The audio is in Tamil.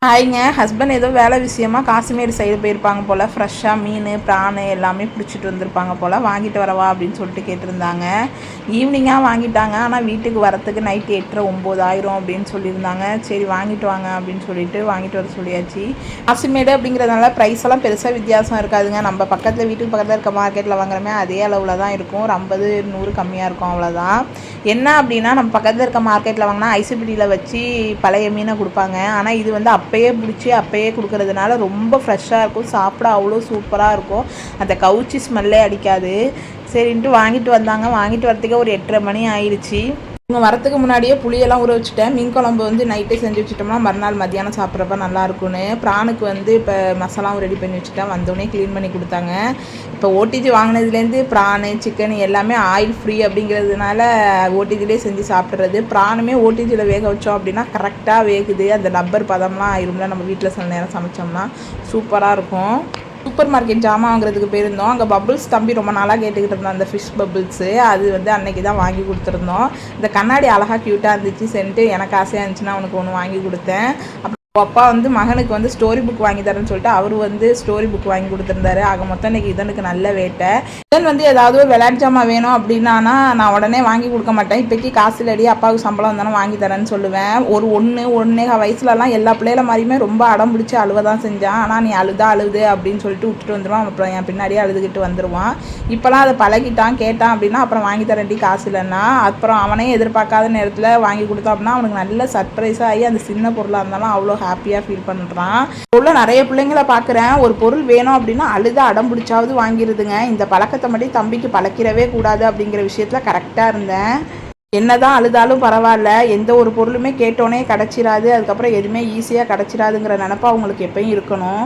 ஹாய்ங்க. ஹஸ்பண்ட் ஏதோ வேலை விஷயமா காஷ்மீர் சைடு போயிருப்பாங்க போல். ஃப்ரெஷ்ஷாக மீன் பிரான் எல்லாமே பிடிச்சிட்டு வந்திருப்பாங்க போல். வாங்கிட்டு வரவா அப்படின்னு சொல்லிட்டு கேட்டிருந்தாங்க. ஈவினிங்காக வாங்கிட்டாங்க. ஆனால் வீட்டுக்கு வரத்துக்கு நைட்டு 8:30 9 ஆயிரும் அப்படின்னு சொல்லியிருந்தாங்க. சரி வாங்கிட்டு வாங்க அப்படின்னு சொல்லிட்டு வாங்கிட்டு வர சொல்லியாச்சு. காஷ்மீர் அப்படிங்கிறதுனால ப்ரைஸ் எல்லாம் பெருசாக வித்தியாசம் இருக்காதுங்க. நம்ம பக்கத்தில் வீட்டுக்கு பக்கத்தில் இருக்க மார்க்கெட்டில் வாங்குறமே அதே அளவில் தான் இருக்கும். ஒரு 50 100 கம்மியாக இருக்கும், அவ்வளோதான். என்ன அப்படின்னா, நம்ம பக்கத்தில் இருக்க மார்க்கெட்டில் வாங்கினா ஐசிபிடியில் வச்சு பழைய மீனை கொடுப்பாங்க. ஆனால் இது வந்து அப்பயே பிடிச்சி அப்பயே கொடுக்கறதுனால ரொம்ப ஃப்ரெஷ்ஷாக இருக்கும். சாப்பிட அவ்வளோ சூப்பராக இருக்கும். அந்த கவுச்சி ஸ்மெல்லே அடிக்காது. சரின்ட்டு வாங்கிட்டு வந்தாங்க. வாங்கிட்டு வரத்துக்கே ஒரு 8:30 மணி ஆயிடுச்சு. இவங்க வரத்துக்கு முன்னாடியே புளியெல்லாம் ஊற வச்சுட்டேன். மீன் குழம்பு வந்து நைட்டே செஞ்சு வச்சுட்டோம்னா மறுநாள் மத்தியானம் சாப்பிட்றப்ப நல்லாயிருக்குன்னு. ப்ரானுக்கு வந்து இப்போ மசாலாவும் ரெடி பண்ணி வச்சுட்டேன். வந்தோடனே க்ளீன் பண்ணி கொடுத்தாங்க. இப்போ ஓடிஜி வாங்கினதுலேருந்து ப்ரானு சிக்கன் எல்லாமே ஆயில் ஃப்ரீ அப்படிங்கிறதுனால ஓடிஜிலே செஞ்சு சாப்பிட்றது. ப்ரானுமே ஓடிஜியில் வேக வச்சோம் அப்படின்னா கரெக்டாக வேகுது. அந்த ரப்பர் பதம்லாம் ஆயிரும்ல, நம்ம வீட்டில் சில நேரம் சமைச்சோம்னா சூப்பராக இருக்கும். சூப்பர் மார்க்கெட் ஜாமான் வாங்குறதுக்கு போயிருந்தோம். அங்கே பபுள்ஸ் தம்பி ரொம்ப நாளாக கேட்டுக்கிட்டு இருந்தோம். அந்த ஃபிஷ் பபுள்ஸு அது வந்து அன்றைக்கி தான் வாங்கி கொடுத்துருந்தோம். இந்த கண்ணாடி அழகாக க்யூட்டாக இருந்துச்சு. சென்ட்டு எனக்கு ஆசையாக இருந்துச்சுன்னா அவனுக்கு ஒன்று வாங்கி கொடுத்தேன். அப்பா வந்து மகனுக்கு வந்து ஸ்டோரி புக் வாங்கி தரேன்னு சொல்லிட்டு அவர் வந்து ஸ்டோரி புக் வாங்கி கொடுத்துருந்தாரு. ஆக மொத்தம் இன்றைக்கி இதனுக்கு நல்ல வேட்டை. இதன் வந்து ஏதாவது ஒரு விளையாட்டு ஜாமான் வேணும் அப்படின்னா நான் உடனே வாங்கி கொடுக்க மாட்டேன். இப்போக்கி காசு இல்லடி, அப்பாவுக்கு சம்பளம் வந்தானே வாங்கி தரேன்னு சொல்லுவேன். ஒரு 1 வயசுலலாம் எல்லா பிள்ளைகள மாதிரியுமே ரொம்ப அடம் பிடிச்சி அழுவ தான் செஞ்சான். ஆனால் நீ அழுது அப்படின்னு சொல்லிட்டு விட்டுட்டு வந்துடுவான். அப்புறம் என் பின்னாடியே அழுதுகிட்டு வந்துடுவான். இப்போலாம் அதை பழகிட்டான். கேட்டான் அப்படின்னா அப்புறம் வாங்கி தரேன்டி காசு இல்லைன்னா. அப்புறம் அவனே எதிர்பார்க்காத நேரத்தில் வாங்கி கொடுத்தோம் அப்படின்னா அவனுக்கு நல்ல சர்ப்ரைஸாக ஆகி அந்த சின்ன பொருளாக இருந்தாலும் அவ்வளோ ஹாப்பியாக ஃபீல் பண்ணுறான். உள்ள நிறைய பிள்ளைங்களை பார்க்குறேன். ஒரு பொருள் வேணும் அப்படின்னா அழுத அடம் பிடிச்சாவது வாங்கிடுதுங்க. இந்த பழக்கத்தை மட்டும் தம்பிக்கு பழக்கிறவே கூடாது அப்படிங்கிற விஷயத்தில் கரெக்டாக இருந்தேன். என்னதான் அழுதாலும் பரவாயில்ல, எந்த ஒரு பொருளுமே கேட்டோன்னே கிடச்சிராது, அதுக்கப்புறம் எதுவுமே ஈஸியாக கிடச்சிராதுங்கிற நினப்பா அவங்களுக்கு எப்பயும் இருக்கணும்.